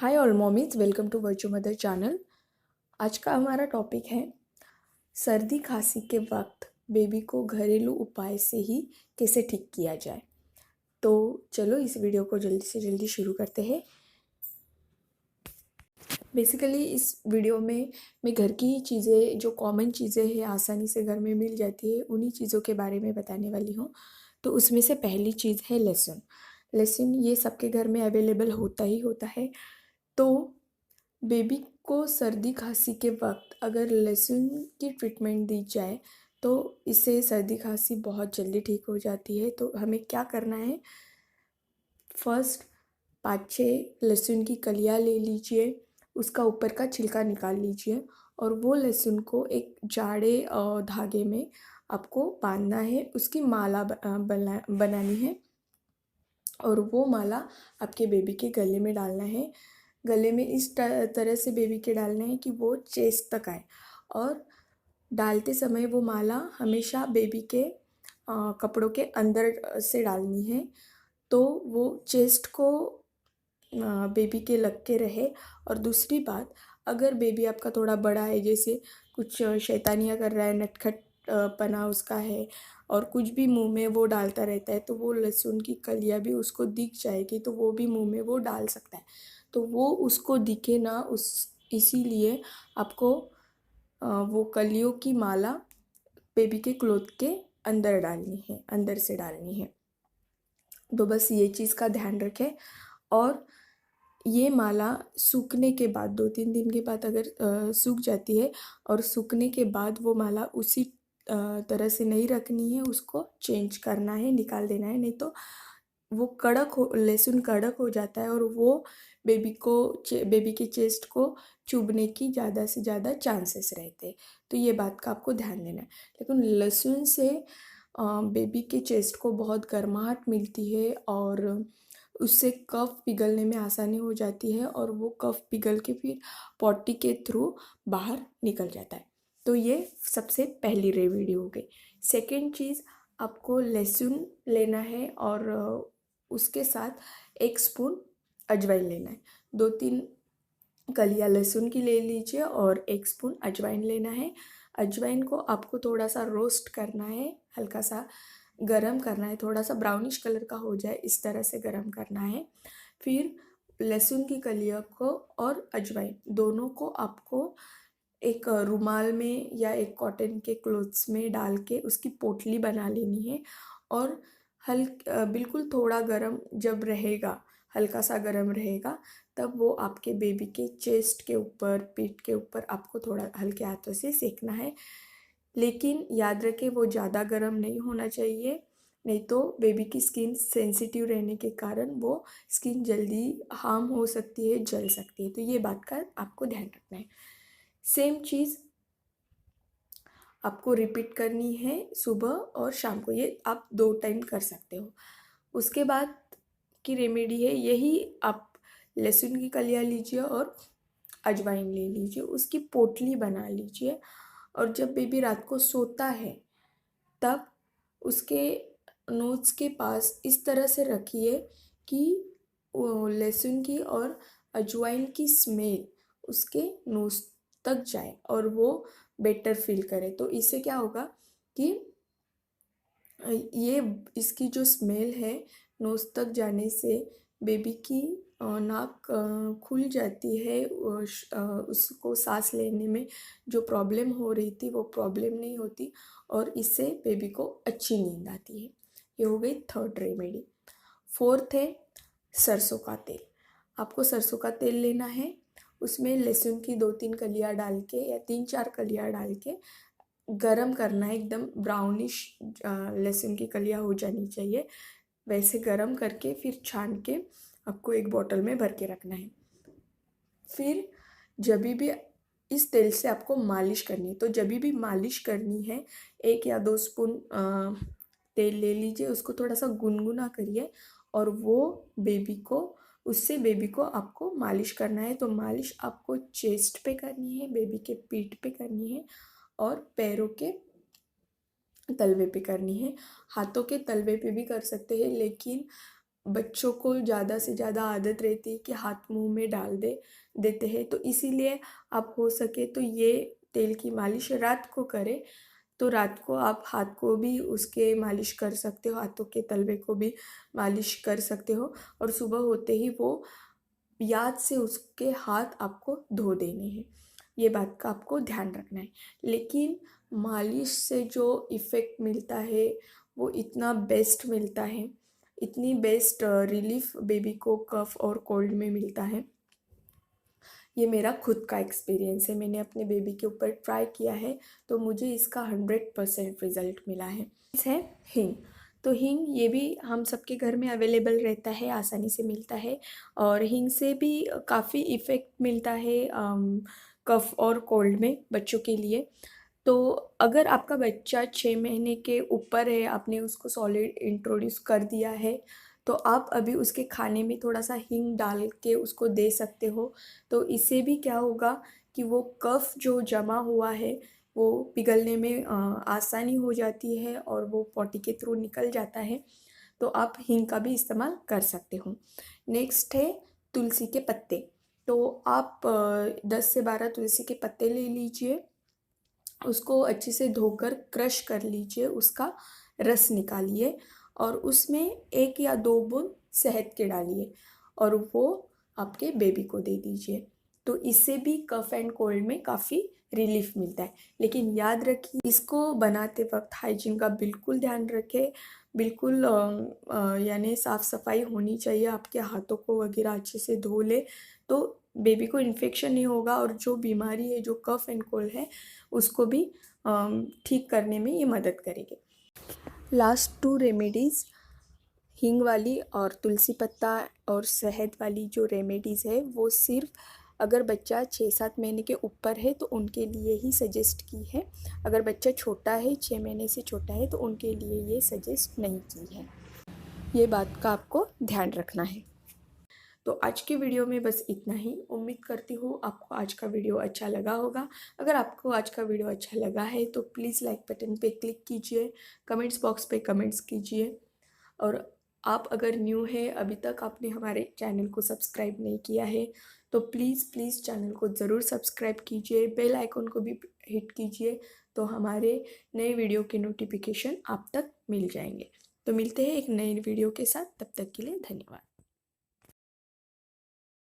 Hi all mommies, welcome to virtue mother channel. आज का हमारा टॉपिक है सर्दी खांसी के वक्त बेबी को घरेलू उपाय से ही कैसे ठीक किया जाए। तो चलो इस वीडियो को जल्दी से जल्दी शुरू करते हैं। बेसिकली इस वीडियो में मैं घर की चीज़ें, जो कॉमन चीज़ें हैं, आसानी से घर में मिल जाती है, उन्हीं चीज़ों के बारे में बताने वाली हूँ। तो उसमें से पहली चीज़ है लहसुन। लहसुन ये सबके घर में अवेलेबल होता ही होता है। तो बेबी को सर्दी खांसी के वक्त अगर लहसुन की ट्रीटमेंट दी जाए तो इससे सर्दी खांसी बहुत जल्दी ठीक हो जाती है। तो हमें क्या करना है, फर्स्ट 5-6 लहसुन की कलियां ले लीजिए, उसका ऊपर का छिलका निकाल लीजिए और वो लहसुन को एक जाड़े धागे में आपको बांधना है, उसकी माला बनानी है और वो माला आपके बेबी के गले में डालना है। गले में इस तरह से बेबी के डालना है कि वो चेस्ट तक आए और डालते समय वो माला हमेशा बेबी के कपड़ों के अंदर से डालनी है, तो वो चेस्ट को बेबी के लग के रहे। और दूसरी बात, अगर बेबी आपका थोड़ा बड़ा है, जैसे कुछ शैतानियाँ कर रहा है, नटखट पना उसका है और कुछ भी मुंह में वो डालता रहता है, तो वो लहसुन की कलियाँ भी उसको दिख जाएगी तो वो भी मुंह में वो डाल सकता है। तो वो उसको दिखे ना, उस इसीलिए आपको वो कलियों की माला बेबी के क्लोथ के अंदर डालनी है, अंदर से डालनी है। तो बस ये चीज़ का ध्यान रखें। और ये माला सूखने के बाद 2-3 दिन के बाद अगर सूख जाती है और सूखने के बाद वो माला उसी तरह से नहीं रखनी है, उसको चेंज करना है, निकाल देना है, नहीं तो वो कड़क हो, लहसुन कड़क हो जाता है और वो बेबी के चेस्ट को चुभने की ज़्यादा से ज़्यादा चांसेस रहते हैं। तो ये बात का आपको ध्यान देना है। लेकिन लहसुन से बेबी के चेस्ट को बहुत गर्माहट मिलती है और उससे कफ पिघलने में आसानी हो जाती है और वो कफ पिघल के फिर पॉटी के थ्रू बाहर निकल जाता है। तो ये सबसे पहली रेमेडी हो गई। सेकेंड चीज़, आपको लहसुन लेना है और उसके साथ 1 स्पून अजवाइन लेना है। 2-3 कलियाँ लहसुन की ले लीजिए और 1 स्पून अजवाइन लेना है। अजवाइन को आपको थोड़ा सा रोस्ट करना है, हल्का सा गरम करना है, थोड़ा सा ब्राउनिश कलर का हो जाए इस तरह से गरम करना है। फिर लहसुन की कलियों को और अजवाइन दोनों को आपको एक रुमाल में या एक कॉटन के क्लोथ्स में डाल के उसकी पोटली बना लेनी है। और बिल्कुल थोड़ा गरम जब रहेगा, हल्का सा गरम रहेगा, तब वो आपके बेबी के चेस्ट के ऊपर, पीठ के ऊपर आपको थोड़ा हल्के हाथों से सेकना है। लेकिन याद रखें वो ज़्यादा गर्म नहीं होना चाहिए, नहीं तो बेबी की स्किन सेंसिटिव रहने के कारण वो स्किन जल्दी हार्म हो सकती है, जल सकती है। तो ये बात का आपको ध्यान रखना है। सेम चीज़ आपको रिपीट करनी है सुबह और शाम को, ये आप 2 टाइम कर सकते हो। उसके बाद की रेमेडी है यही, आप लहसुन की कलियाँ लीजिए और अजवाइन ले लीजिए, उसकी पोटली बना लीजिए और जब बेबी रात को सोता है तब उसके नोज़ के पास इस तरह से रखिए कि वो लहसुन की और अजवाइन की स्मेल उसके नोज़ तक जाए और वो बेटर फील करे। तो इससे क्या होगा कि ये इसकी जो स्मेल है, नोज़ तक जाने से बेबी की नाक खुल जाती है, उसको सांस लेने में जो प्रॉब्लम हो रही थी वो प्रॉब्लम नहीं होती और इससे बेबी को अच्छी नींद आती है। ये हो गई थर्ड रेमेडी। फोर्थ है सरसों का तेल। आपको सरसों का तेल लेना है, उसमें लहसुन की 2-3 कलियाँ डाल के या 3-4 कलियाँ डाल के गरम करना है, एकदम ब्राउनिश लहसुन की कलियाँ हो जानी चाहिए। वैसे गरम करके फिर छान के आपको एक बॉटल में भर के रखना है। फिर जब भी इस तेल से आपको मालिश करनी है, तो जब भी मालिश करनी है 1 या 2 स्पून तेल ले लीजिए, उसको थोड़ा सा गुनगुना करिए और वो बेबी को उससे बेबी को आपको मालिश करना है। तो मालिश आपको चेस्ट पे करनी है, बेबी के पीठ पे करनी है और पैरों के तलवे पे करनी है। हाथों के तलवे पे भी कर सकते हैं, लेकिन बच्चों को ज़्यादा से ज़्यादा आदत रहती है कि हाथ मुंह में डाल देते हैं, तो इसीलिए आप हो सके तो ये तेल की मालिश रात को करें। तो रात को आप हाथ को भी उसके मालिश कर सकते हो, हाथों के तलवे को भी मालिश कर सकते हो, और सुबह होते ही वो याद से उसके हाथ आपको धो देने हैं। ये बात का आपको ध्यान रखना है। लेकिन मालिश से जो इफ़ेक्ट मिलता है वो इतना बेस्ट मिलता है, इतनी बेस्ट रिलीफ बेबी को कफ और कोल्ड में मिलता है। ये मेरा खुद का एक्सपीरियंस है, मैंने अपने बेबी के ऊपर ट्राई किया है, तो मुझे इसका 100% रिज़ल्ट मिला है। इस है हींग। तो हींग ये भी हम सबके घर में अवेलेबल रहता है, आसानी से मिलता है, और हींग से भी काफ़ी इफ़ेक्ट मिलता है कफ़ और कोल्ड में बच्चों के लिए। तो अगर आपका बच्चा 6 महीने के ऊपर है, आपने उसको सॉलिड इंट्रोड्यूस कर दिया है, तो आप अभी उसके खाने में थोड़ा-सा हींग डाल के उसको दे सकते हो। तो इससे भी क्या होगा कि वो कफ़ जो जमा हुआ है, वो पिघलने में आसानी हो जाती है और वो पॉटी के थ्रू निकल जाता है। तो आप हींग का भी इस्तेमाल कर सकते हो। नेक्स्ट है तुलसी के पत्ते। तो आप 10 से 12 तुलसी के पत्ते ले लीजिए, उसको अच्छे से धोकर क्रश कर लीजिए, उसका रस निकालिए और उसमें 1 या 2 बूँद शहद के डालिए और वो आपके बेबी को दे दीजिए। तो इससे भी कफ़ एंड कोल्ड में काफ़ी रिलीफ़ मिलता है। लेकिन याद रखिए इसको बनाते वक़्त हाइजीन का बिल्कुल ध्यान रखें, बिल्कुल यानी साफ़-सफ़ाई होनी चाहिए, आपके हाथों को वग़ैरह अच्छे से धो लें, तो बेबी को इन्फेक्शन नहीं होगा और जो बीमारी है, जो कफ़ एंड कोल्ड है, उसको भी ठीक करने में ये मदद करेगी। लास्ट 2 रेमेडीज़ हींग वाली और तुलसी पत्ता और शहद वाली जो रेमेडीज़ है वो सिर्फ़ अगर बच्चा 6-7 महीने के ऊपर है तो उनके लिए ही सजेस्ट की है। अगर बच्चा छोटा है, 6 महीने से छोटा है, तो उनके लिए ये सजेस्ट नहीं की है। ये बात का आपको ध्यान रखना है। तो आज की वीडियो में बस इतना ही। उम्मीद करती हूँ आपको आज का वीडियो अच्छा लगा होगा। अगर आपको आज का वीडियो अच्छा लगा है तो प्लीज़ लाइक बटन पे क्लिक कीजिए, कमेंट्स बॉक्स पे कमेंट्स कीजिए, और आप अगर न्यू है, अभी तक आपने हमारे चैनल को सब्सक्राइब नहीं किया है, तो प्लीज़ प्लीज़ चैनल को ज़रूर सब्सक्राइब कीजिए, बेल आइकन को भी हिट कीजिए, तो हमारे नए वीडियो के नोटिफिकेशन आप तक मिल जाएंगे। तो मिलते हैं एक नई वीडियो के साथ, तब तक के लिए धन्यवाद।